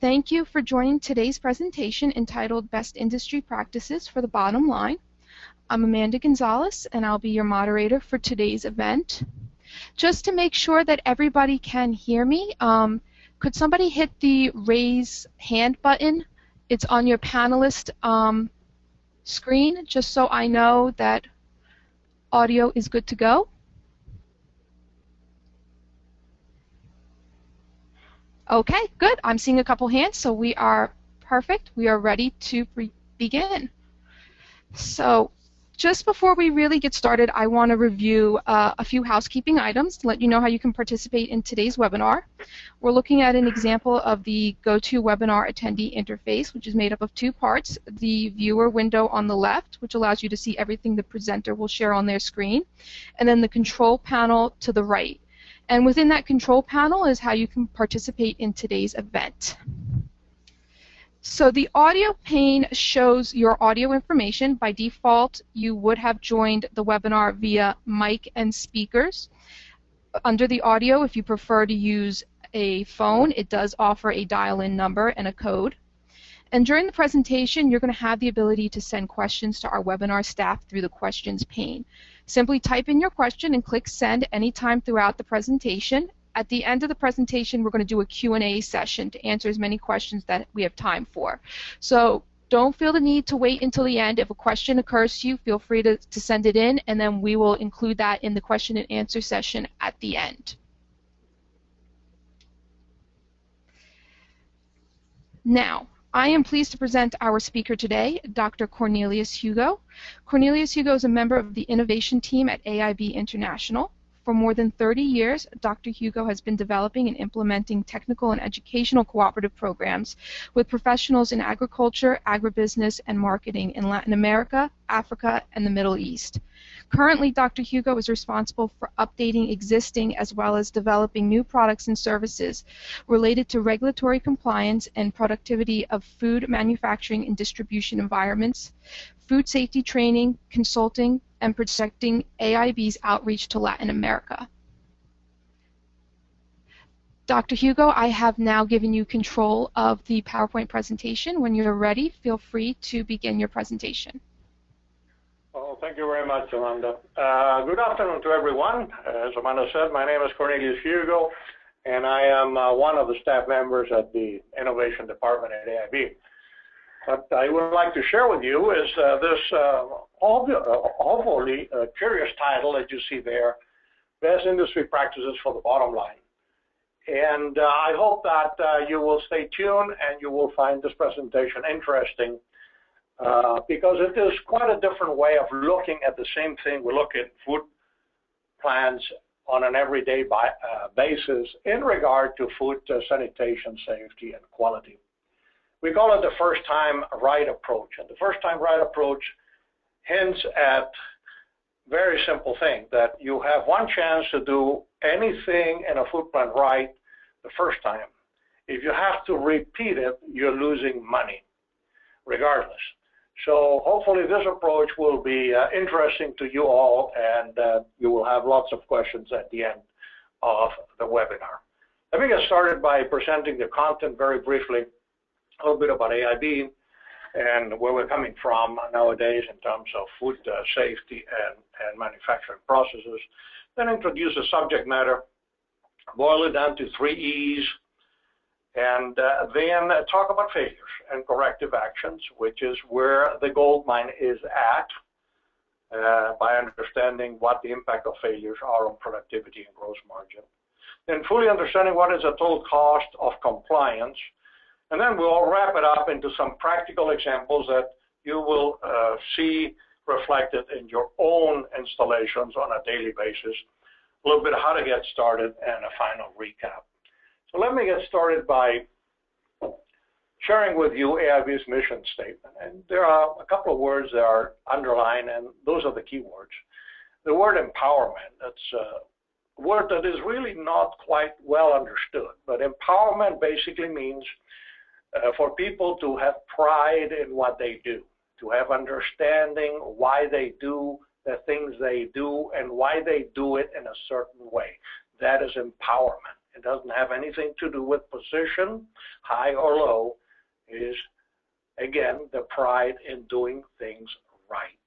Thank you for joining today's presentation entitled Best Industry Practices for the Bottom Line. I'm Amanda Gonzalez, and I'll be your moderator for today's event. Just to make sure that everybody can hear me, could somebody hit the raise hand button? It's on your panelist screen, just so I know that audio is good to go. Okay, good. I'm seeing a couple hands, so we are perfect. We are ready to begin. So just before we really get started, I want to review a few housekeeping items to let you know how you can participate in today's webinar. We're looking at an example of the GoToWebinar attendee interface, which is made up of two parts: the viewer window on the left, which allows you to see everything the presenter will share on their screen, and then the control panel to the right. And within that control panel is how you can participate in today's event. So the audio pane shows your audio information. By default, you would have joined the webinar via mic and speakers. Under the audio, if you prefer to use a phone, it does offer a dial-in number and a code. And during the presentation, you're going to have the ability to send questions to our webinar staff through the questions pane. Simply type in your question and click send anytime throughout the presentation. At the end of the presentation, we're going to do a Q&A session to answer as many questions that we have time for. So don't feel the need to wait until the end. If a question occurs to you, feel free to send it in, and then we will include that in the question and answer session at the end. Now, I am pleased to present our speaker today, Dr. Cornelius Hugo. Cornelius Hugo is a member of the innovation team at AIB International. For more than 30 years, Dr. Hugo has been developing and implementing technical and educational cooperative programs with professionals in agriculture, agribusiness, and marketing in Latin America, Africa, and the Middle East. Currently, Dr. Hugo is responsible for updating existing as well as developing new products and services related to regulatory compliance and productivity of food manufacturing and distribution environments, food safety training, consulting, and projecting AIB's outreach to Latin America. Dr. Hugo, I have now given you control of the PowerPoint presentation. When you're ready, feel free to begin your presentation. Well, thank you very much, Amanda. Good afternoon to everyone. As Amanda said, my name is Cornelius Hugo, and I am one of the staff members at the Innovation Department at AIB. What I would like to share with you is this hopefully curious title that you see there, Best Industry Practices for the Bottom Line. And I hope that you will stay tuned and you will find this presentation interesting because it is quite a different way of looking at the same thing we look at food plans on an everyday basis in regard to food sanitation, safety, and quality. We call it the first time right approach. And the first time right approach hints at very simple thing, that you have one chance to do anything in a food plant right the first time. If you have to repeat it, you're losing money regardless. So hopefully this approach will be interesting to you all, and you will have lots of questions at the end of the webinar. Let me get started by presenting the content very briefly, a little bit about AIB and where we're coming from nowadays in terms of food safety and manufacturing processes. Then introduce the subject matter, boil it down to 3 E's, and then talk about failures and corrective actions, which is where the gold mine is at, by understanding what the impact of failures are on productivity and gross margin. Then fully understanding what is the total cost of compliance. And then we'll wrap it up into some practical examples that you will see reflected in your own installations on a daily basis, a little bit of how to get started, and a final recap. So let me get started by sharing with you AIB's mission statement. And there are a couple of words that are underlined, and those are the key words. The word empowerment, that's a word that is really not quite well understood, but empowerment basically means for people to have pride in what they do, to have understanding why they do the things they do and why they do it in a certain way. That is empowerment. It doesn't have anything to do with position, high or low. It is, again, the pride in doing things right.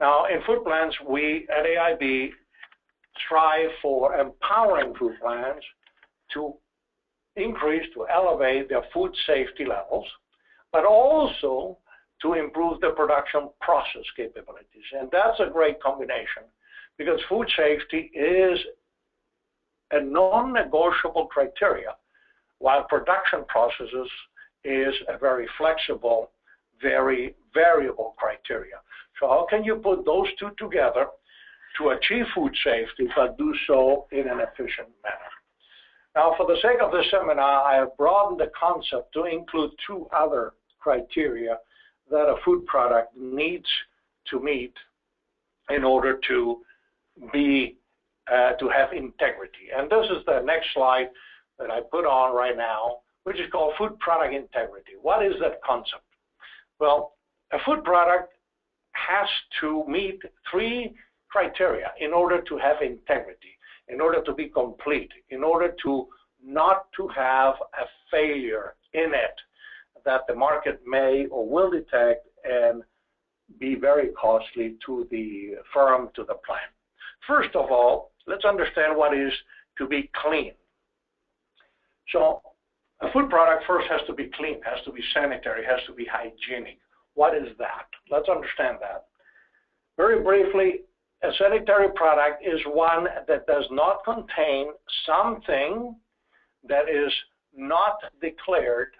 Now, in food plans, we at AIB strive for empowering food plans to increase, to elevate their food safety levels, but also to improve the production process capabilities. And that's a great combination because food safety is a non-negotiable criteria, while production processes is a very flexible, very variable criteria. So how can you put those two together to achieve food safety, but do so in an efficient manner? Now, for the sake of this seminar, I have broadened the concept to include two other criteria that a food product needs to meet in order to be to have integrity. And this is the next slide that I put on right now, which is called food product integrity. What is that concept? Well, a food product has to meet three criteria in order to have integrity, in order to be complete, in order to not to have a failure in it that the market may or will detect and be very costly to the firm, to the plant. First of all, let's understand what is to be clean. So a food product first has to be clean, has to be sanitary, has to be hygienic. What is that? Let's understand that. Very briefly, a sanitary product is one that does not contain something that is not declared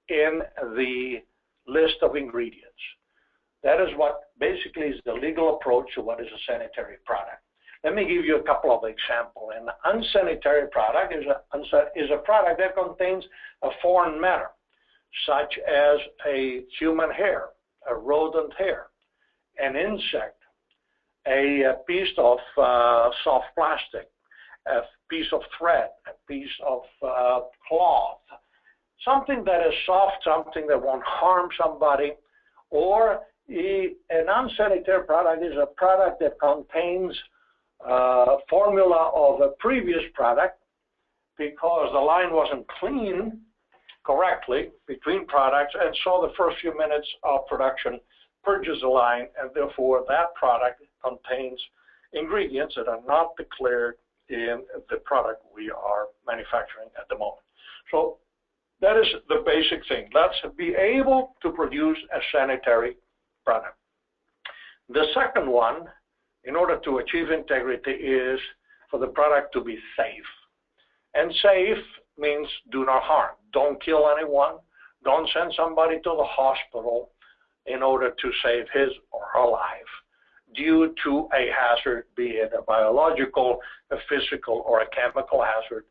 in the list of ingredients. That is what basically is the legal approach to what is a sanitary product. Let me give you a couple of examples. An unsanitary product is a product that contains a foreign matter, such as a human hair, a rodent hair, an insect, a piece of soft plastic, a piece of thread, a piece of cloth, something that is soft, something that won't harm somebody, or an unsanitary product is a product that contains formula of a previous product because the line wasn't clean correctly between products, and so the first few minutes of production purges the line, and therefore that product contains ingredients that are not declared in the product we are manufacturing at the moment. So that is the basic thing. Let's be able to produce a sanitary product. The second one, in order to achieve integrity, is for the product to be safe. And safe means do no harm. Don't kill anyone. Don't send somebody to the hospital in order to save his or her life due to a hazard, be it a biological, a physical, or a chemical hazard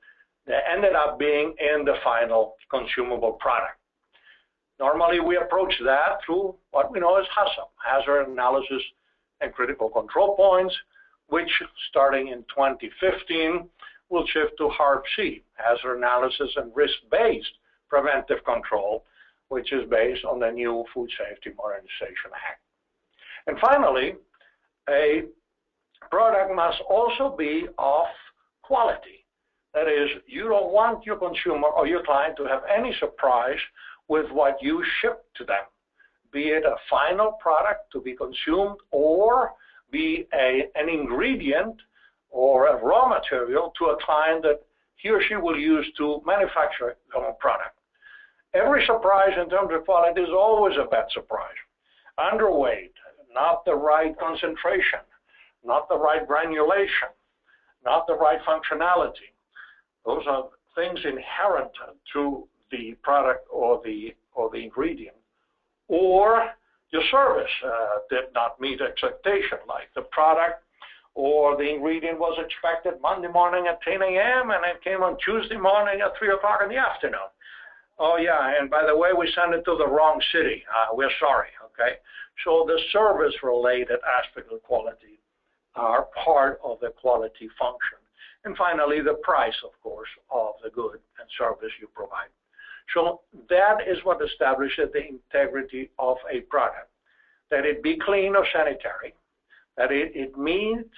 that ended up being in the final consumable product. Normally, we approach that through what we know as HACCP, Hazard Analysis and Critical Control Points, which starting in 2015 will shift to HARP-C, Hazard Analysis and Risk-Based Preventive Control, which is based on the new Food Safety Modernization Act. And finally, a product must also be of quality. That is, you don't want your consumer or your client to have any surprise with what you ship to them, be it a final product to be consumed or be an ingredient or a raw material to a client that he or she will use to manufacture their own product. Every surprise in terms of quality is always a bad surprise. Underweight, not the right concentration, not the right granulation, not the right functionality. Those are things inherent to the product or the ingredient. Or your service did not meet expectation, like the product or the ingredient was expected Monday morning at 10 a.m. and it came on Tuesday morning at 3 o'clock in the afternoon. Oh yeah, and by the way, we sent it to the wrong city. We're sorry, okay? So the service-related aspect of quality are part of the quality function. And finally, the price, of course, of the good and service you provide. So that is what establishes the integrity of a product, that it be clean or sanitary, that it meets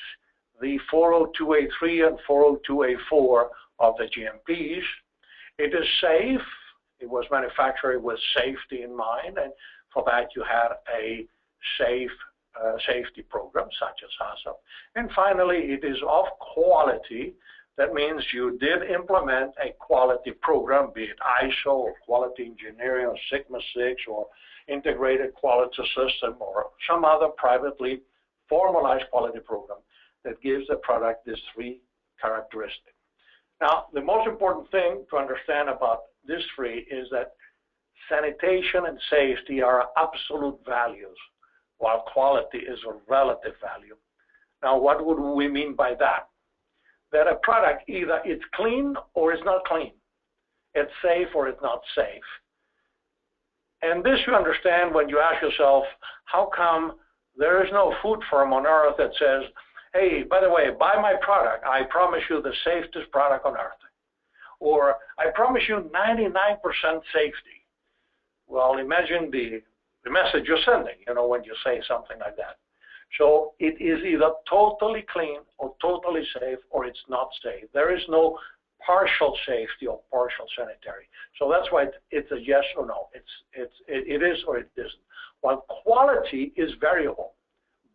the 402A3 and 402A4 of the GMPs. It is safe. It was manufactured with safety in mind, and for that you had a safety program such as HACCP. And finally, it is of quality. That means you did implement a quality program, be it ISO or quality engineering or Sigma 6 or integrated quality system or some other privately formalized quality program that gives the product these three characteristics. Now, the most important thing to understand about these three is that sanitation and safety are absolute values, while quality is a relative value. Now, what would we mean by that? That a product either it's clean or it's not clean. It's safe or it's not safe. And this you understand when you ask yourself, how come there is no food firm on earth that says, hey, by the way, buy my product. I promise you the safest product on earth. Or I promise you 99% safety. Well, imagine the message you're sending, when you say something like that. So it is either totally clean or totally safe, or it's not safe. There is no partial safety or partial sanitary. So that's why it's a yes or no. It is or it isn't. While quality is variable,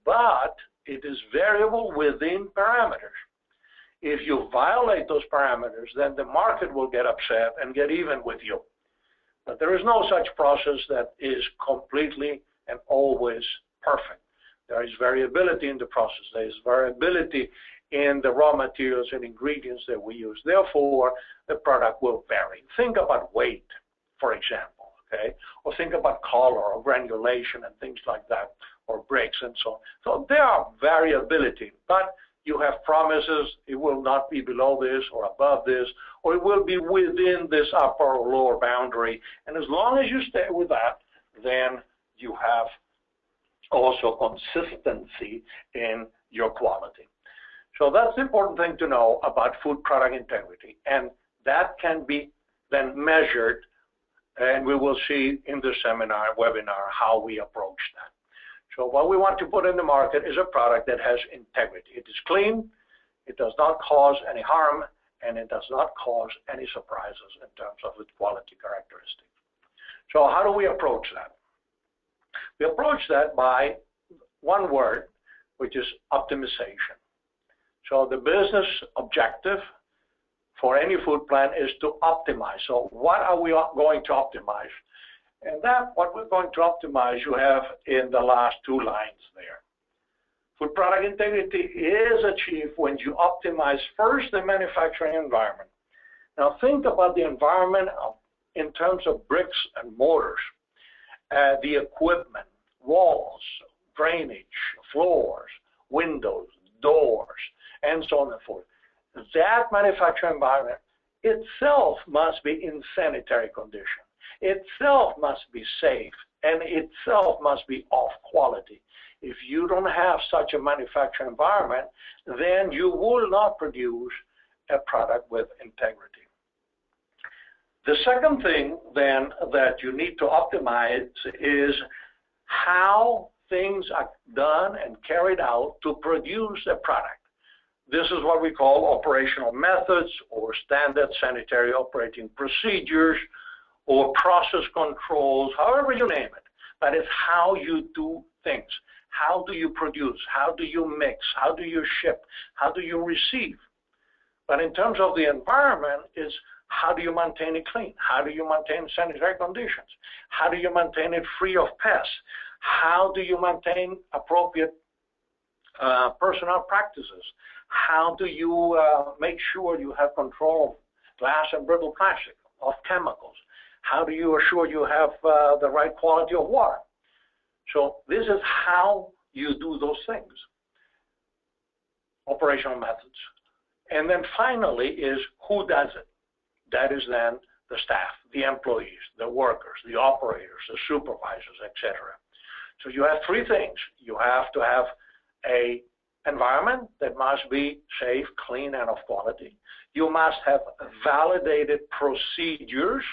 but it is variable within parameters. If you violate those parameters, then the market will get upset and get even with you. But there is no such process that is completely and always perfect. There is variability in the process. There is variability in the raw materials and ingredients that we use. Therefore, the product will vary. Think about weight, for example, okay? Or think about color or granulation and things like that, or breaks and so on. So there are variability, but you have promises. It will not be below this or above this, or it will be within this upper or lower boundary. And as long as you stay with that, then you have also consistency in your quality. So that's the important thing to know about food product integrity. And that can be then measured, and we will see in the webinar how we approach that. So what we want to put in the market is a product that has integrity. It is clean, it does not cause any harm, and it does not cause any surprises in terms of its quality characteristics. So how do we approach that? We approach that by one word, which is optimization. So the business objective for any food plant is to optimize. So what are we going to optimize? And that, what we're going to optimize, you have in the last two lines there. Food product integrity is achieved when you optimize first the manufacturing environment. Now think about the environment in terms of bricks and mortars, the equipment, walls, drainage, floors, windows, doors, and so on and forth. That manufacturing environment itself must be in sanitary condition. Itself must be safe, and itself must be of quality. If you don't have such a manufacturing environment, then you will not produce a product with integrity. The second thing then that you need to optimize is how things are done and carried out to produce a product. This is what we call operational methods or standard sanitary operating procedures or process controls, however you name it. But it's how you do things. How do you produce? How do you mix? How do you ship? How do you receive? But in terms of the environment, it's how do you maintain it clean? How do you maintain sanitary conditions? How do you maintain it free of pests? How do you maintain appropriate personnel practices? How do you make sure you have control of glass and brittle plastic, of chemicals? How do you assure you have the right quality of water? So this is how you do those things, operational methods. And then finally is who does it. That is then the staff, the employees, the workers, the operators, the supervisors, etc. So you have three things. You have to have an environment that must be safe, clean, and of quality. You must have validated procedures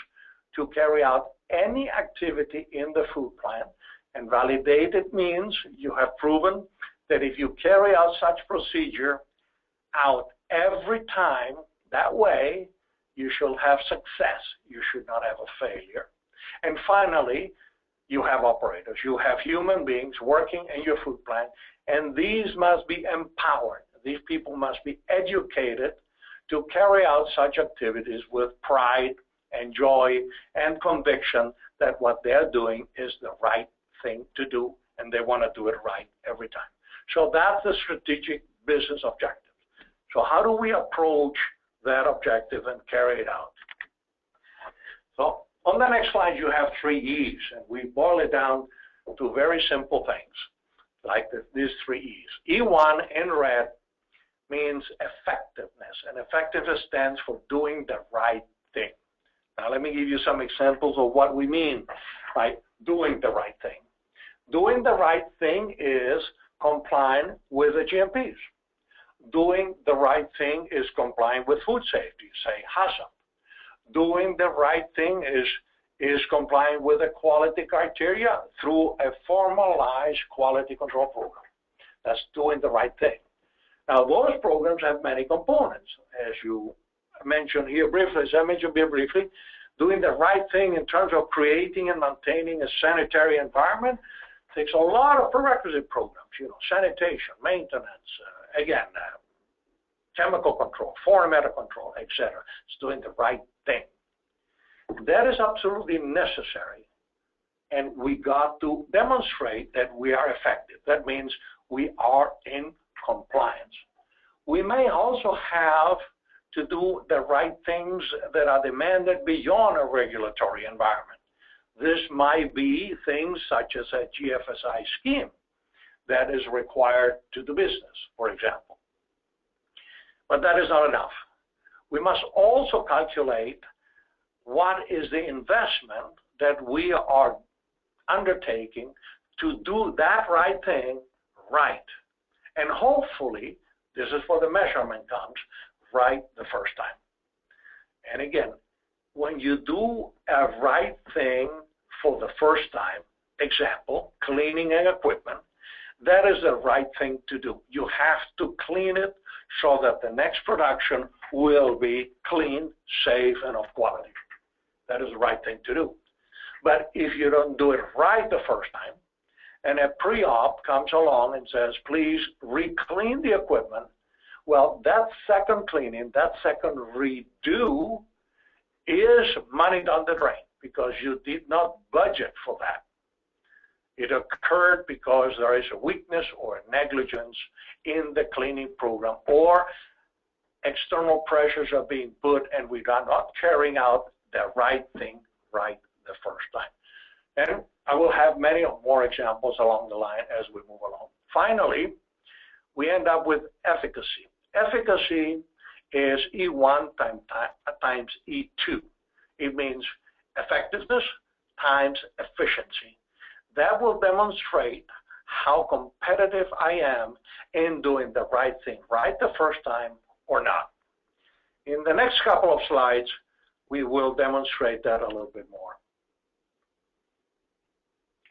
to carry out any activity in the food plant. And validated means you have proven that if you carry out such procedure out every time. That way, you should have success. You should not have a failure. And finally, you have operators. You have human beings working in your food plant, and these must be empowered. These people must be educated to carry out such activities with pride and joy and conviction that what they're doing is the right thing to do, and they want to do it right every time. So that's the strategic business objective. So how do we approach that objective and carry it out? So on the next slide, you have 3 E's, and we boil it down to very simple things, like these 3 E's. E1 in red means effectiveness, and effectiveness stands for doing the right thing. Now, let me give you some examples of what we mean by doing the right thing. Doing the right thing is complying with the GMPs. Doing the right thing is complying with food safety, say HACCP. Doing the right thing is complying with the quality criteria through a formalized quality control program. That's doing the right thing. Now, those programs have many components, as you mentioned here briefly, as I mentioned here briefly. Doing the right thing in terms of creating and maintaining a sanitary environment takes a lot of prerequisite programs, sanitation, maintenance, chemical control, foreign matter control, etc. It's doing the right thing. That is absolutely necessary, and we got to demonstrate that we are effective. That means we are in compliance. We may also have to do the right things that are demanded beyond a regulatory environment. This might be things such as a GFSI scheme that is required to do business, for example. But that is not enough. We must also calculate what is the investment that we are undertaking to do that right thing right. And hopefully, this is where the measurement comes, right the first time. And again, when you do a right thing for the first time, example, cleaning an equipment, that is the right thing to do. You have to clean it so that the next production will be clean, safe, and of quality. That is the right thing to do. But if you don't do it right the first time, and a pre-op comes along and says, please re-clean the equipment, well, that second cleaning, that second redo is money down the drain because you did not budget for that. It occurred because there is a weakness or a negligence in the cleaning program, or external pressures are being put and we are not carrying out the right thing right the first time. And I will have many more examples along the line as we move along. Finally, we end up with efficacy. Efficacy is E1 times E2. It means effectiveness times efficiency. That will demonstrate how competitive I am in doing the right thing right the first time or not. In the next couple of slides, we will demonstrate that a little bit more.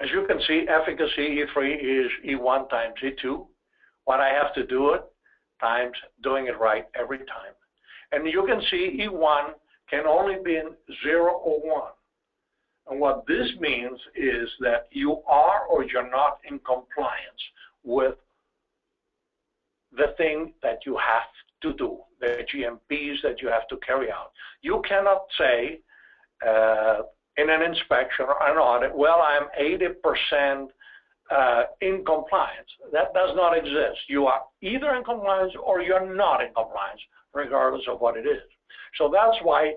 As you can see, efficacy E3 is E1 times E2. What I have to do it times doing it right every time. And you can see E1 can only be in 0 or 1. And what this means is that you are or you're not in compliance with the thing that you have to do, the GMPs that you have to carry out. You cannot say in an inspection or an audit, well, I'm 80% in compliance. That does not exist. You are either in compliance or you're not in compliance, regardless of what it is. So that's why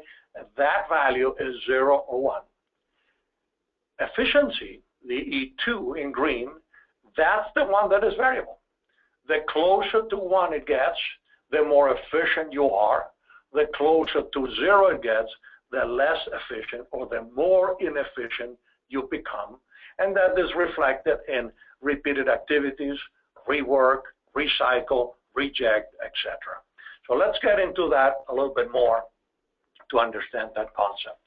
that value is 0 or 1. Efficiency, the E2 in green, that's the one that is variable. The closer to 1 it gets, the more efficient you are. The closer to 0 it gets, the less efficient or the more inefficient you become. And that is reflected in repeated activities, rework, recycle, reject, etc. So let's get into that a little bit more to understand that concept.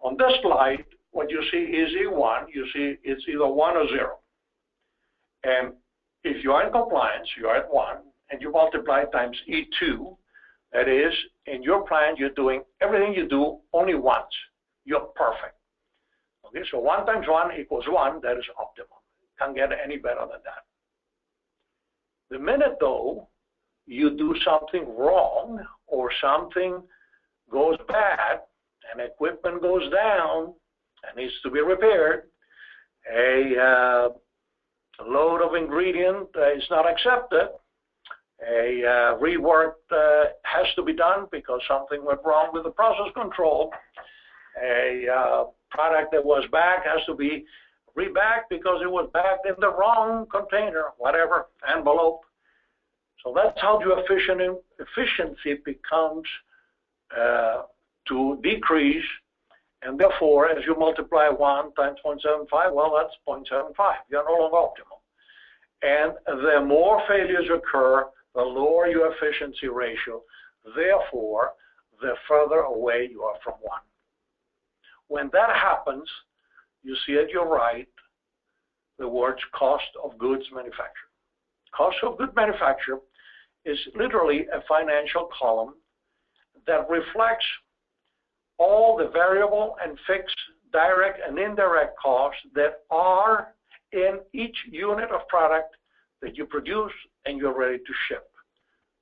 On this slide, what you see is E1. You see it's either 1 or 0. And if you are in compliance, you are at 1. and you multiply it times E2. That is, in your plant, you're doing everything you do only once. You're perfect. Okay, so 1 times 1 equals 1. That is optimum. Can't get any better than that. The minute, though, you do something wrong or something goes bad and equipment goes down and needs to be repaired, a load of ingredient is not accepted, a rework has to be done because something went wrong with the process control, a product that was bagged has to be rebagged because it was bagged in the wrong container, whatever, envelope. So that's how your efficiency becomes to decrease, and therefore, as you multiply 1 times 0.75, well, that's 0.75. You're no longer optimal. And the more failures occur, the lower your efficiency ratio. Therefore, the further away you are from 1. When that happens, you see at your right the words cost of goods manufactured. Cost of goods manufactured is literally a financial column that reflects all the variable and fixed direct and indirect costs that are in each unit of product that you produce and you're ready to ship.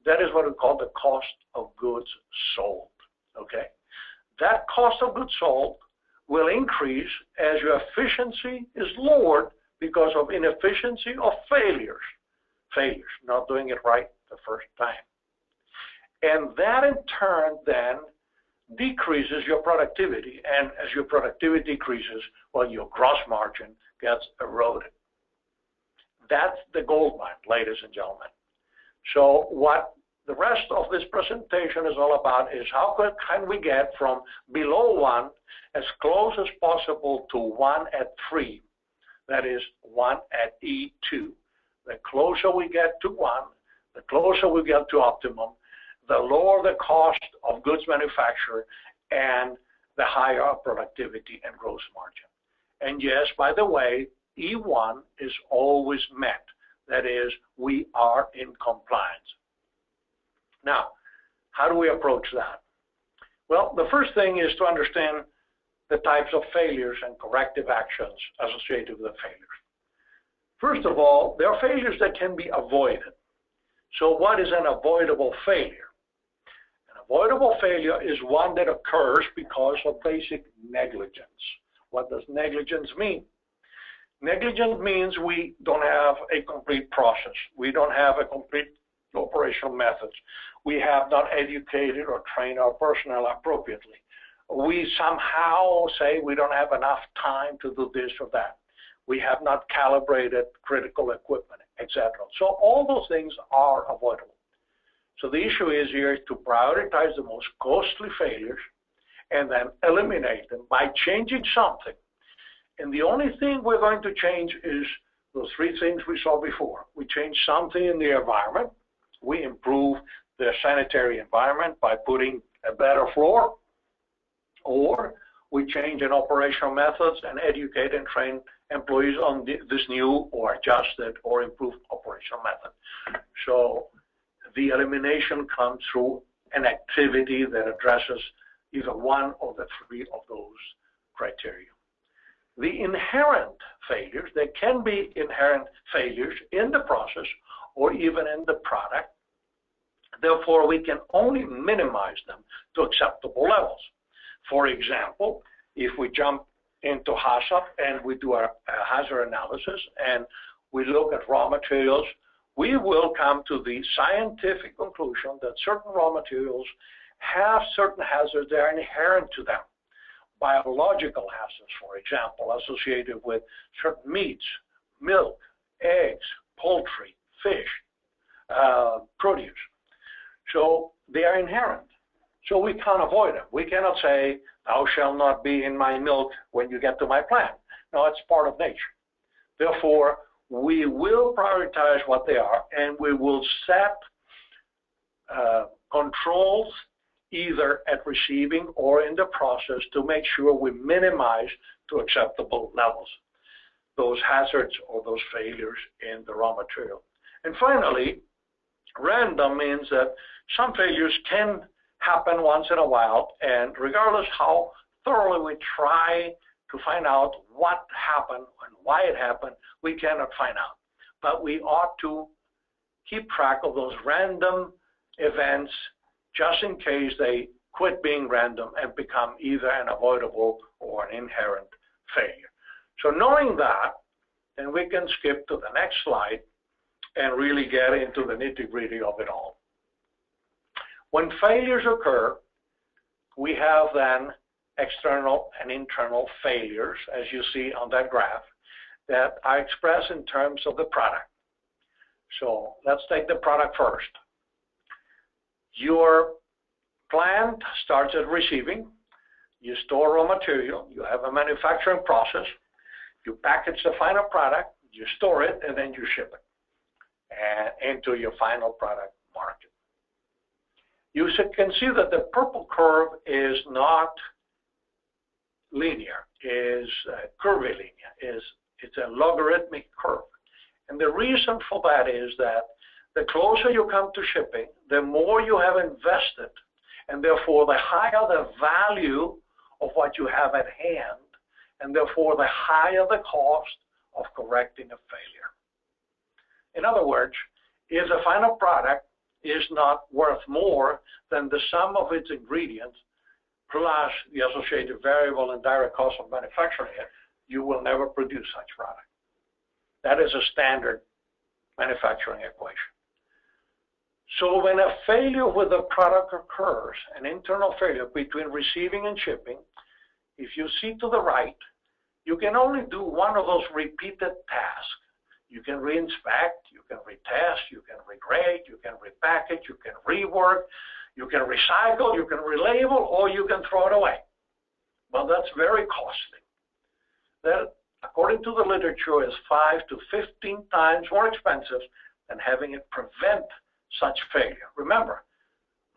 That is what we call the cost of goods sold, okay? That cost of goods sold will increase as your efficiency is lowered because of inefficiency or failures, not doing it right the first time. And that in turn then decreases your productivity, and as your productivity decreases, well, your gross margin gets eroded. That's the gold mine, ladies and gentlemen. So what the rest of this presentation is all about is how can we get from below 1 as close as possible to 1 at 3, that is 1 at E2. The closer we get to 1, the closer we get to optimum, the lower the cost of goods manufactured and the higher our productivity and gross margin. And yes, by the way, E1 is always met. That is, we are in compliance. Now, how do we approach that? Well, the first thing is to understand the types of failures and corrective actions associated with the failures. First of all, there are failures that can be avoided. So what is an avoidable failure? An avoidable failure is one that occurs because of basic negligence. What does negligence mean? Negligence means we don't have a complete process. We don't have a complete operational methods. We have not educated or trained our personnel appropriately. We somehow say we don't have enough time to do this or that. We have not calibrated critical equipment, etc. So all those things are avoidable. So the issue is here to prioritize the most costly failures and then eliminate them by changing something. And the only thing we're going to change is those 3 things we saw before. We change something in the environment. We improve the sanitary environment by putting a better floor, or we change in operational methods and educate and train employees on this new or adjusted or improved operational method. So the elimination comes through an activity that addresses either one of the 3 of those criteria. The inherent failures, there can be inherent failures in the process or even in the product. Therefore, we can only minimize them to acceptable levels. For example, if we jump into HACCP and we do a hazard analysis and we look at raw materials, we will come to the scientific conclusion that certain raw materials have certain hazards that are inherent to them. Biological hazards, for example, associated with certain meats, milk, eggs, poultry, fish, produce. So they are inherent. So we can't avoid them. We cannot say, thou shalt not be in my milk when you get to my plant. No, it's part of nature. Therefore, we will prioritize what they are, and we will set controls either at receiving or in the process to make sure we minimize to acceptable levels those hazards or those failures in the raw material. And finally, Random means that some failures can happen once in a while, and regardless how thoroughly we try to find out what happened and why it happened, we cannot find out. But we ought to keep track of those random events just in case they quit being random and become either an avoidable or an inherent failure. So knowing that, then we can skip to the next slide and really get into the nitty-gritty of it all. When failures occur, we have then external and internal failures, as you see on that graph, that are expressed in terms of the product. So let's take the product first. Your plant starts at receiving. You store raw material. You have a manufacturing process. You package the final product. You store it, and then you ship it into your final product market. You can see that the purple curve is not linear, is curvilinear, it's a logarithmic curve. And the reason for that is that the closer you come to shipping, the more you have invested, and therefore the higher the value of what you have at hand, and therefore the higher the cost of correcting a failure. In other words, if the final product is not worth more than the sum of its ingredients plus the associated variable and direct cost of manufacturing it, you will never produce such product. That is a standard manufacturing equation. So when a failure with a product occurs, an internal failure between receiving and shipping, if you see to the right, you can only do one of those repeated tasks. You can reinspect, you can retest, you can regrade, you can repackage, you can rework, you can recycle, you can relabel, or you can throw it away. Well, that's very costly. That, according to the literature, is 5 to 15 times more expensive than having it prevent such failure. Remember,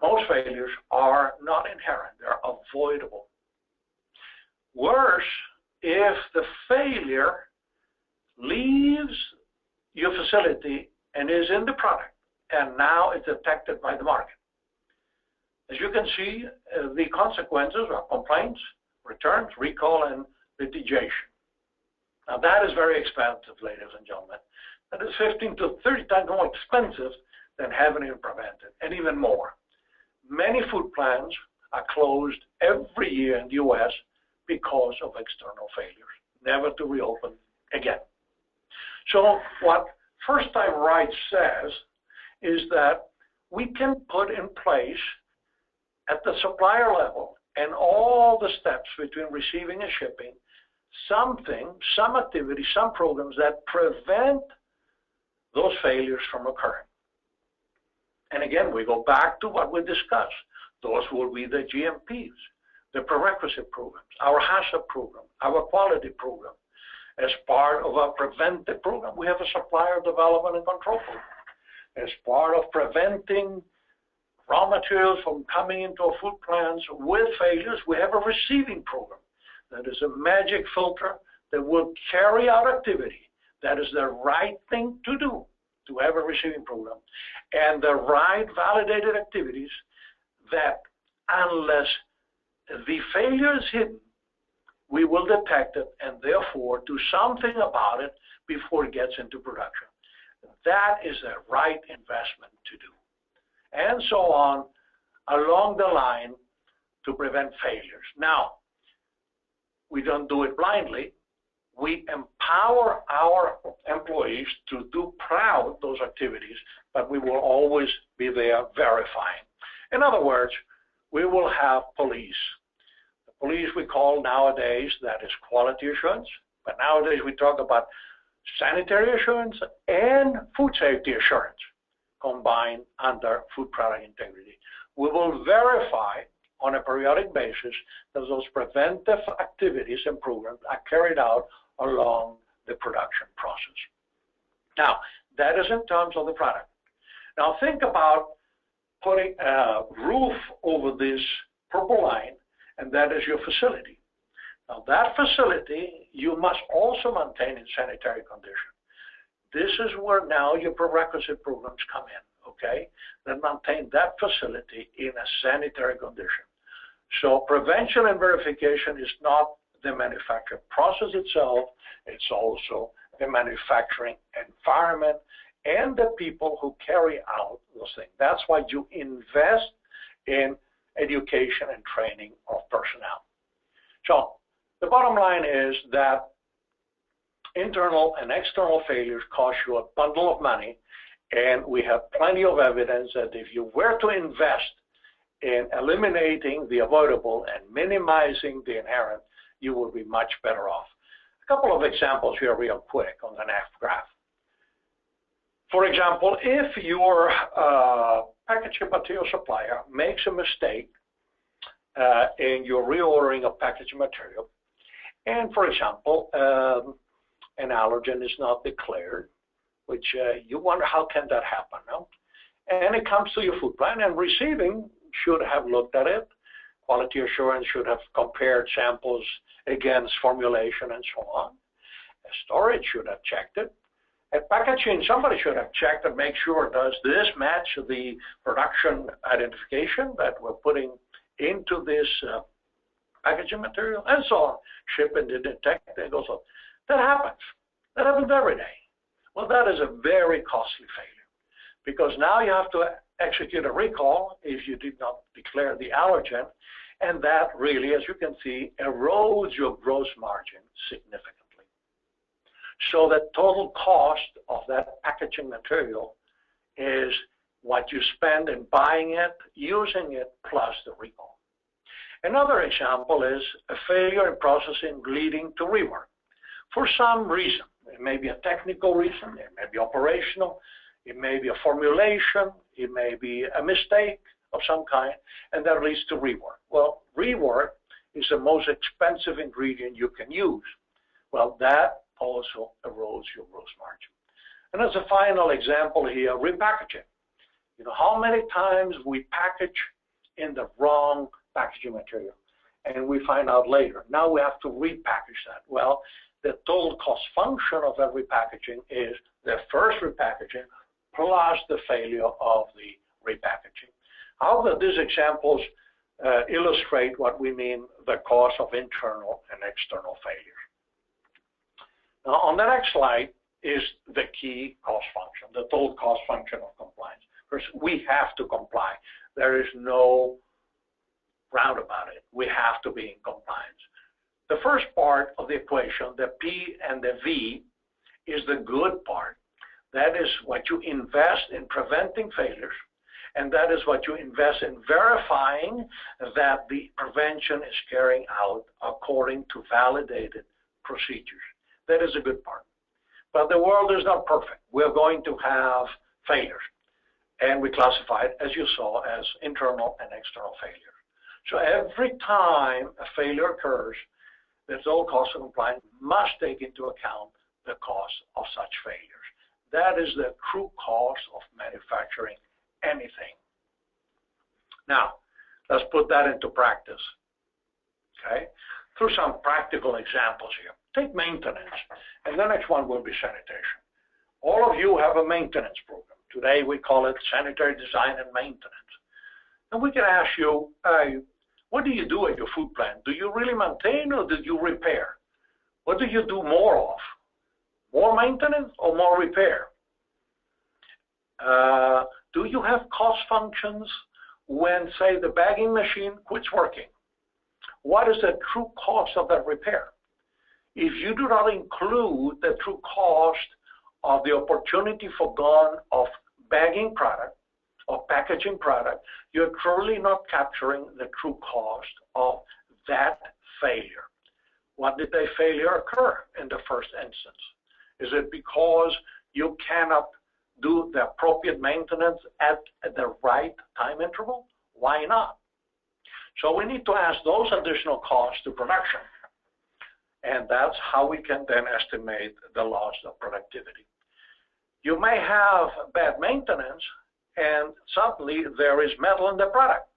most failures are not inherent, they're avoidable. Worse, if the failure leaves your facility and is in the product, and now it's detected by the market. As you can see, the consequences are complaints, returns, recall, and litigation. Now that is very expensive, ladies and gentlemen. That is 15 to 30 times more expensive than having it prevented, and even more. Many food plants are closed every year in the U.S. because of external failures, never to reopen again. So what First Time Right says is that we can put in place at the supplier level and all the steps between receiving and shipping something, some activity, some programs that prevent those failures from occurring. And again, we go back to what we discussed. Those will be the GMPs, the prerequisite programs, our HACCP program, our quality program. As part of our preventive program, we have a supplier development and control program. As part of preventing raw materials from coming into our food plants with failures, we have a receiving program. That is a magic filter that will carry out activity. That is the right thing to do, to have a receiving program. And the right validated activities that, unless the failure is hidden, we will detect it and therefore do something about it before it gets into production. That is the right investment to do. And so on along the line to prevent failures. Now, we don't do it blindly. We empower our employees to do proud those activities, but we will always be there verifying. In other words, we will have police. The police we call nowadays, that is quality assurance, but nowadays we talk about sanitary assurance and food safety assurance combined under food product integrity. We will verify on a periodic basis that those preventive activities and programs are carried out along the production process. Now, that is in terms of the product. Now think about putting a roof over this purple line, and that is your facility. Now that facility, you must also maintain in sanitary condition. This is where now your prerequisite programs come in, okay, that maintain that facility in a sanitary condition. So prevention and verification is not the manufacturing process itself, it's also the manufacturing environment and the people who carry out those things. That's why you invest in education and training of personnel. So the bottom line is that internal and external failures cost you a bundle of money, and we have plenty of evidence that if you were to invest in eliminating the avoidable and minimizing the inherent, you will be much better off. A couple of examples here real quick on the next graph. For example, if your packaging material supplier makes a mistake in your reordering of packaging material, and for example, an allergen is not declared, which you wonder how can that happen, no? And it comes to your food plan, and receiving should have looked at it. Quality assurance should have compared samples against formulation and so on. Storage should have checked it. At packaging, somebody should have checked and make sure, does this match the production identification that we're putting into this packaging material, and so on. Shipping to detect, it goes on. That happens. That happens every day. Well, that is a very costly failure, because now you have to execute a recall if you did not declare the allergen, and that really, as you can see, erodes your gross margin significantly. So the total cost of that packaging material is what you spend in buying it, using it, plus the recall. Another example is a failure in processing leading to rework. For some reason, it may be a technical reason, it may be operational, it may be a formulation, it may be a mistake of some kind, and that leads to rework. Well, rework is the most expensive ingredient you can use. Well, that also erodes your gross margin. And as a final example here, repackaging. You know, how many times we package in the wrong packaging material, and we find out later. Now we have to repackage that. Well, the total cost function of every packaging is the first repackaging plus the failure of the repackaging. However, these examples illustrate what we mean the cost of internal and external failures. Now, on the next slide is the key cost function, the total cost function of compliance. First, we have to comply. There is no round about it. We have to be in compliance. The first part of the equation, the P and the V, is the good part. That is what you invest in preventing failures, and that is what you invest in verifying that the prevention is carrying out according to validated procedures. That is a good part. But the world is not perfect. We're going to have failures, and we classify it, as you saw, as internal and external failures. So every time a failure occurs, the total cost of compliance must take into account the cost of such failures. That is the true cost of manufacturing anything. Now, let's put that into practice, okay? Through some practical examples here. Take maintenance, and the next one will be sanitation. All of you have a maintenance program. Today we call it sanitary design and maintenance. And we can ask you, what do you do at your food plant? Do you really maintain or do you repair? What do you do more of? More maintenance or more repair? Do you have cost functions when, say, the bagging machine quits working? What is the true cost of that repair? If you do not include the true cost of the opportunity forgone of bagging product or packaging product, you're truly not capturing the true cost of that failure. What did the failure occur in the first instance? Is it because you cannot do the appropriate maintenance at the right time interval? Why not? So we need to ask those additional costs to production. And that's how we can then estimate the loss of productivity. You may have bad maintenance, and suddenly there is metal in the product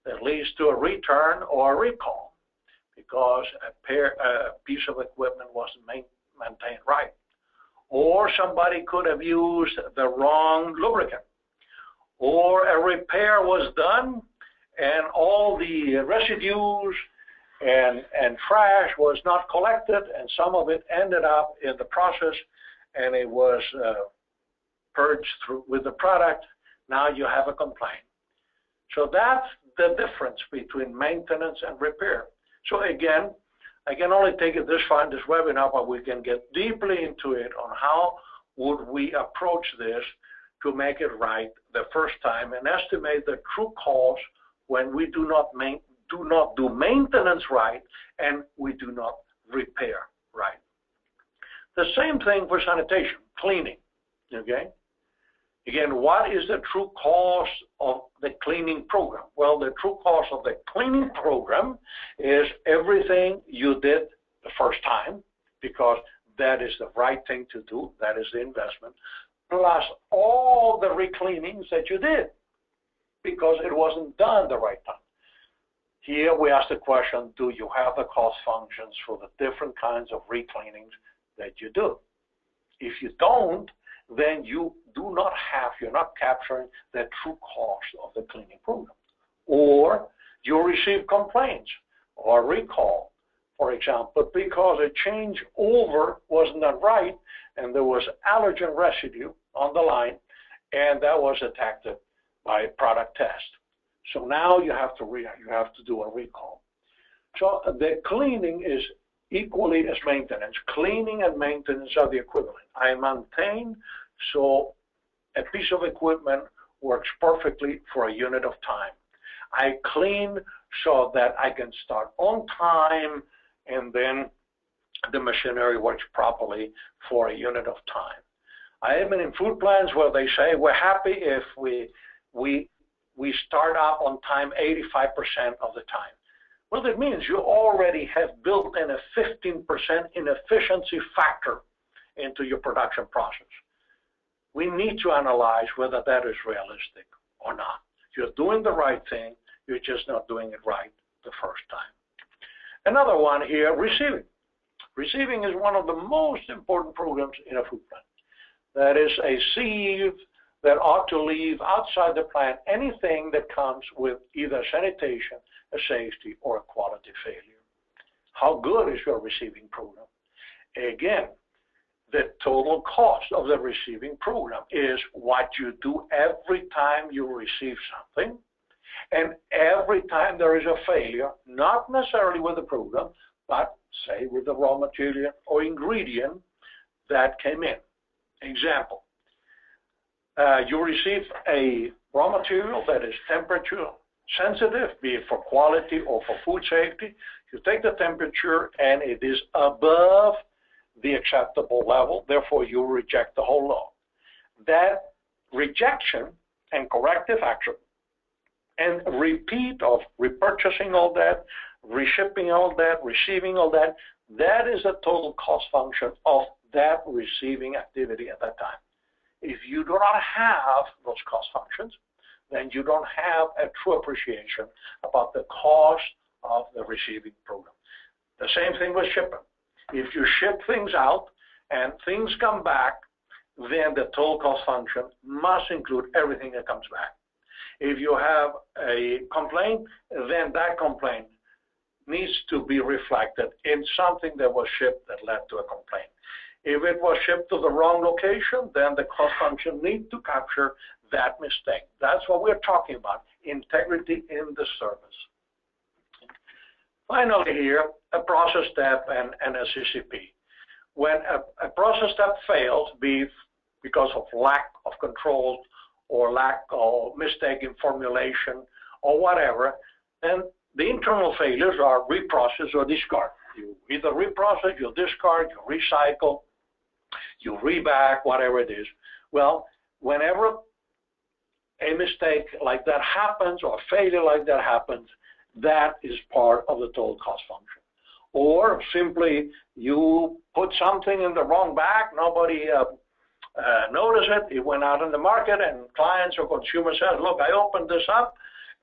that leads to a return or a recall because a piece of equipment wasn't maintained right. Or somebody could have used the wrong lubricant, or a repair was done and all the residues and trash was not collected, and some of it ended up in the process and it was purged through with the product. Now you have a complaint. So that's the difference between maintenance and repair. So again, I can only take it this far in this webinar, but we can get deeply into it on how would we approach this to make it right the first time and estimate the true cost when we do not do maintenance right and we do not repair right. The same thing for sanitation, cleaning, okay? Again, what is the true cost of the cleaning program? Well, the true cost of the cleaning program is everything you did the first time, because that is the right thing to do, that is the investment, plus all the recleanings that you did, because it wasn't done the right time. Here we ask the question, do you have the cost functions for the different kinds of recleanings that you do? If you don't, then you're not capturing the true cost of the cleaning program. Or you receive complaints or recall, for example, because a changeover wasn't done right and there was allergen residue on the line, and that was detected by a product test. So now you have to do a recall. So the cleaning is equally as maintenance. Cleaning and maintenance are the equivalent. I maintain so a piece of equipment works perfectly for a unit of time. I clean so that I can start on time, and then the machinery works properly for a unit of time. I have been in food plants where they say we're happy if we start up on time 85% of the time. Well, that means you already have built in a 15% inefficiency factor into your production process. We need to analyze whether that is realistic or not. You're doing the right thing, you're just not doing it right the first time. Another one here, receiving. Receiving is one of the most important programs in a food plant. That is a sieve that ought to leave outside the plant anything that comes with either sanitation, a safety, or a quality failure. How good is your receiving program? Again, the total cost of the receiving program is what you do every time you receive something, and every time there is a failure, not necessarily with the program, but say with the raw material or ingredient that came in. Example, you receive a raw material that is temperature sensitive, be it for quality or for food safety. You take the temperature and it is above the acceptable level, therefore you reject the whole lot. That rejection and corrective action and repeat of repurchasing all that, reshipping all that, receiving all that, that is the total cost function of that receiving activity at that time. If you do not have those cost functions, then you don't have a true appreciation about the cost of the receiving program. The same thing with shipping. If you ship things out and things come back, then the total cost function must include everything that comes back. If you have a complaint, then that complaint needs to be reflected in something that was shipped that led to a complaint. If it was shipped to the wrong location, then the cost function needs to capture that mistake. That's what we're talking about, integrity in the service. Finally here, a process step and a CCP. When a process step fails, be because of lack of control or lack of mistake in formulation or whatever, then the internal failures are reprocess or discard. You either reprocess, you discard, you recycle, you rebag, whatever it is. Well, whenever a mistake like that happens or a failure like that happens, that is part of the total cost function. Or simply you put something in the wrong bag, nobody noticed it, it went out in the market, and clients or consumers says, look, I opened this up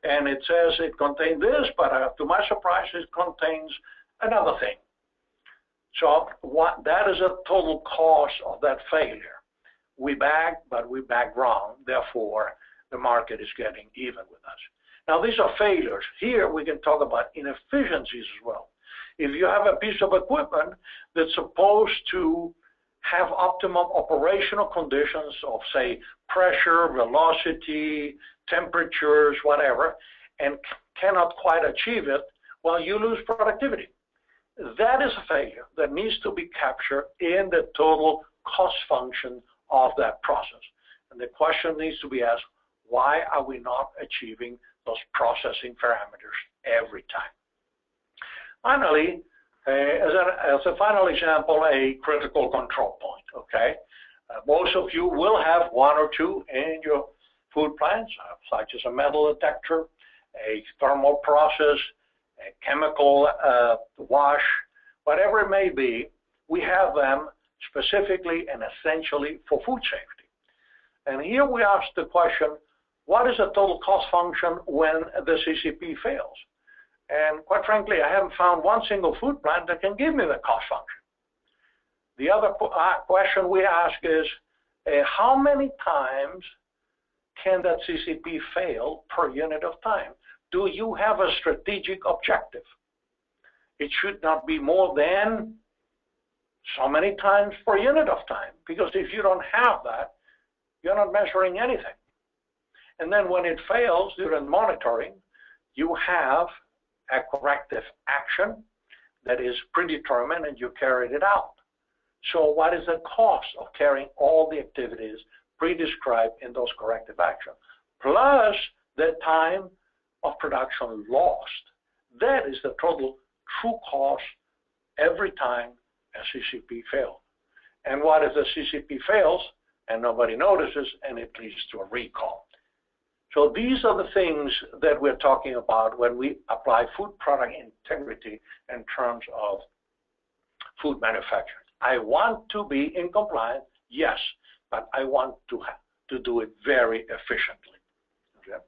and it says it contained this, but to my surprise it contains another thing. So that is a total cost of that failure. We bag, but we bag wrong. Therefore, the market is getting even with us. Now, these are failures. Here, we can talk about inefficiencies as well. If you have a piece of equipment that's supposed to have optimum operational conditions of, say, pressure, velocity, temperatures, whatever, and cannot quite achieve it, well, you lose productivity. That is a failure that needs to be captured in the total cost function of that process. And the question needs to be asked, why are we not achieving those processing parameters every time? Finally, as a final example, a critical control point, okay? Most of you will have one or two in your food plants, such as a metal detector, a thermal process, a chemical wash, whatever it may be. We have them specifically and essentially for food safety. And here we ask the question, what is the total cost function when the CCP fails? And quite frankly, I haven't found one single food plant that can give me the cost function. The other question we ask is, how many times can that CCP fail per unit of time? Do you have a strategic objective? It should not be more than so many times per unit of time, because if you don't have that, you're not measuring anything. And then when it fails during monitoring, you have a corrective action that is predetermined and you carried it out. So what is the cost of carrying all the activities pre-described in those corrective actions, plus the time of production lost? That is the total true cost every time a CCP fails. And what if the CCP fails and nobody notices and it leads to a recall? So these are the things that we're talking about when we apply food product integrity in terms of food manufacturing. I want to be in compliance, yes, but I want to do it very efficiently. Okay?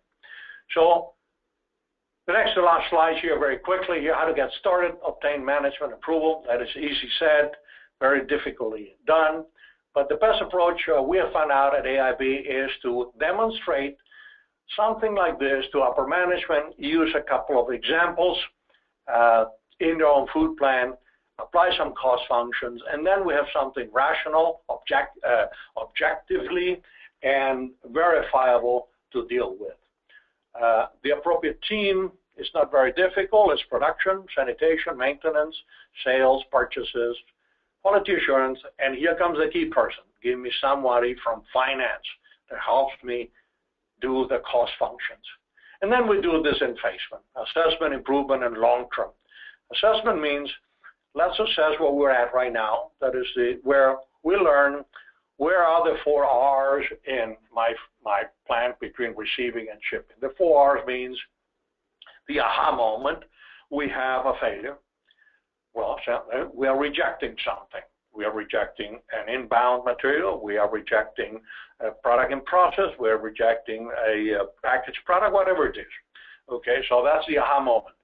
So the next to last slide here very quickly here, how to get started, obtain management approval. That is easy said, very difficultly done. But the best approach we have found out at AIB is to demonstrate something like this to upper management, use a couple of examples in your own food plan, apply some cost functions, and then we have something rational, objectively, and verifiable to deal with. The appropriate team is not very difficult. It's production, sanitation, maintenance, sales, purchases, quality assurance, and here comes the key person. Give me somebody from finance that helps me do the cost functions. And then we do this in phase one, assessment, improvement, and long-term. Assessment means let's assess where we're at right now. That is where we learn where are the 4 R's in my plant between receiving and shipping. The 4 R's means the aha moment, we have a failure. Well, we are rejecting something. We are rejecting an inbound material. We are rejecting a product in process. We are rejecting a packaged product, whatever it is. Okay, so that's the aha moment.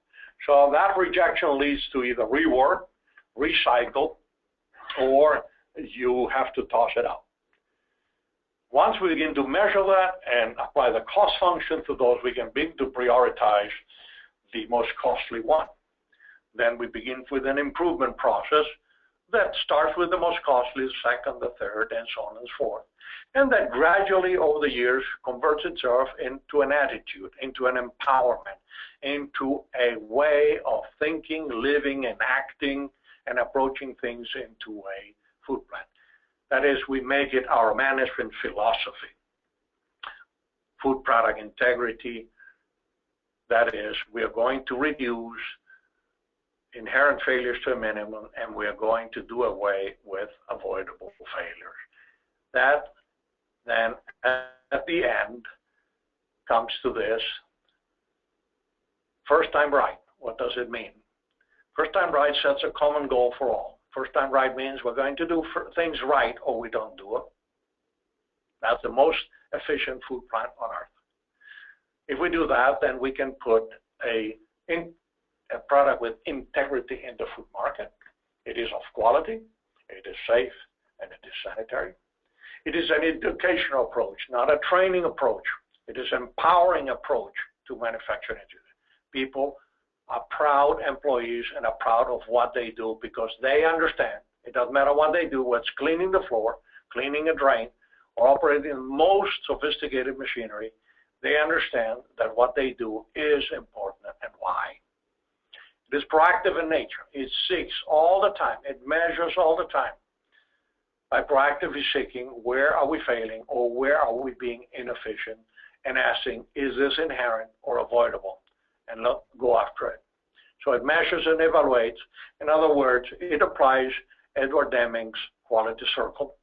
So that rejection leads to either rework, recycle, or you have to toss it out. Once we begin to measure that and apply the cost function to those, we can begin to prioritize the most costly one. Then we begin with an improvement process that starts with the most costly, the second, the third, and so on and so forth. And that gradually over the years converts itself into an attitude, into an empowerment, into a way of thinking, living, and acting, and approaching things into a food plan. That is, we make it our management philosophy. Food product integrity, that is, we are going to reduce inherent failures to a minimum, and we are going to do away with avoidable failures. That then, at the end, comes to this. First time right, what does it mean? First time right sets a common goal for all. First time right means we're going to do things right or we don't do it. That's the most efficient food plant on earth. If we do that, then we can put a product with integrity in the food market. It is of quality, it is safe, and it is sanitary. It is an educational approach, not a training approach. It is an empowering approach to manufacturing engineering. People are proud employees and are proud of what they do because they understand it doesn't matter what they do, whether it's cleaning the floor, cleaning a drain, or operating the most sophisticated machinery. They understand that what they do is important and why. It is proactive in nature. It seeks all the time. It measures all the time. By proactively seeking, where are we failing or where are we being inefficient, and asking, is this inherent or avoidable? And go after it. So it measures and evaluates. In other words, it applies Edward Deming's quality circle.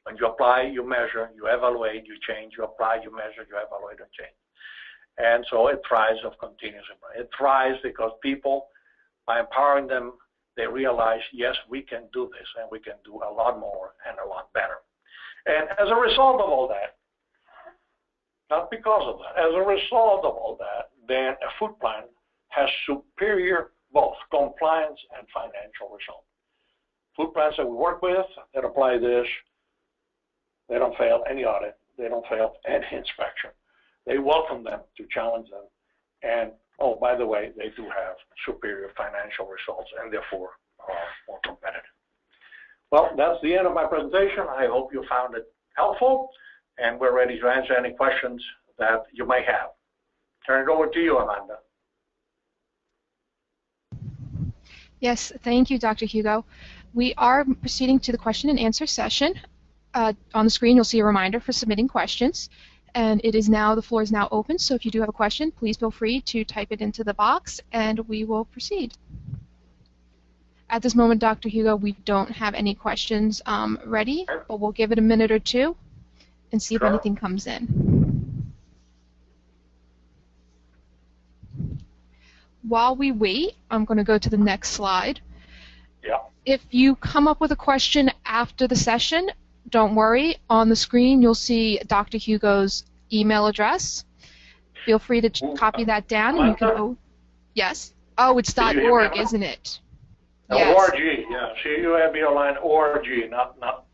When you apply, you measure, you evaluate, you change, you apply, you measure, you evaluate, and change. And so it thrives of continuous improvement. It thrives because people, by empowering them, they realize, yes, we can do this, and we can do a lot more and a lot better. And as a result of all that, not because of that, as a result of all that, then a food plan has superior both compliance and financial results. Food plans that we work with that apply this, they don't fail any audit, they don't fail any inspection. They welcome them to challenge them, and oh, by the way, they do have superior financial results and therefore are more competitive. Well, that's the end of my presentation. I hope you found it helpful, and we're ready to answer any questions that you may have. Turn it over to you, Amanda. Yes, thank you, Dr. Hugo. We are proceeding to the question and answer session. On the screen, you'll see a reminder for submitting questions. And the floor is now open, so if you do have a question, please feel free to type it into the box, and we will proceed. At this moment, Dr. Hugo, we don't have any questions ready, but we'll give it a minute or two and see if anything comes in. While we wait, I'm going to go to the next slide. Yeah. If you come up with a question after the session, don't worry. On the screen, you'll see Dr. Hugo's email address. Feel free to copy that down, and you can. Oh, yes. Oh, it's .org, isn't it? Yes. .org. Yeah. CUAB.org. Not.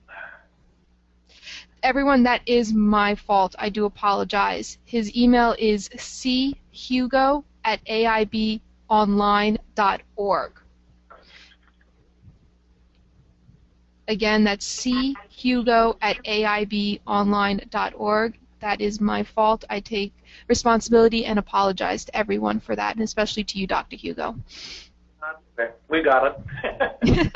Everyone, that is my fault. I do apologize. His email is chugo@aibonline.org. Again, that's chugo@aibonline.org. That is my fault. I take responsibility and apologize to everyone for that, and especially to you, Dr. Hugo. Okay. We got it.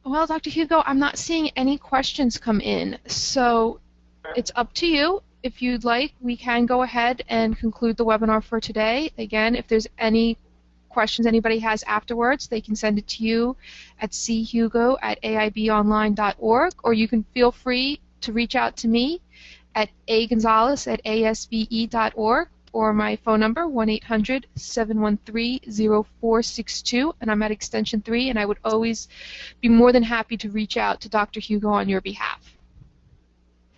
Well, Dr. Hugo, I'm not seeing any questions come in, so it's up to you. If you'd like, we can go ahead and conclude the webinar for today. Again, if there's any questions anybody has afterwards, they can send it to you at chugo@aibonline.org, or you can feel free to reach out to me at agonzalez@asve.org, or my phone number, 1-800-713-0462, and I'm at extension 3, and I would always be more than happy to reach out to Dr. Hugo on your behalf.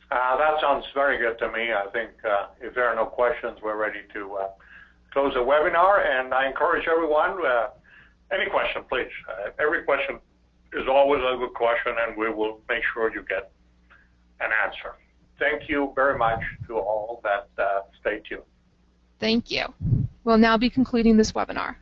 That sounds very good to me. I think if there are no questions, we're ready to close the webinar, and I encourage everyone, any question, please. Every question is always a good question, and we will make sure you get an answer. Thank you very much to all that stay tuned. Thank you. We'll now be concluding this webinar.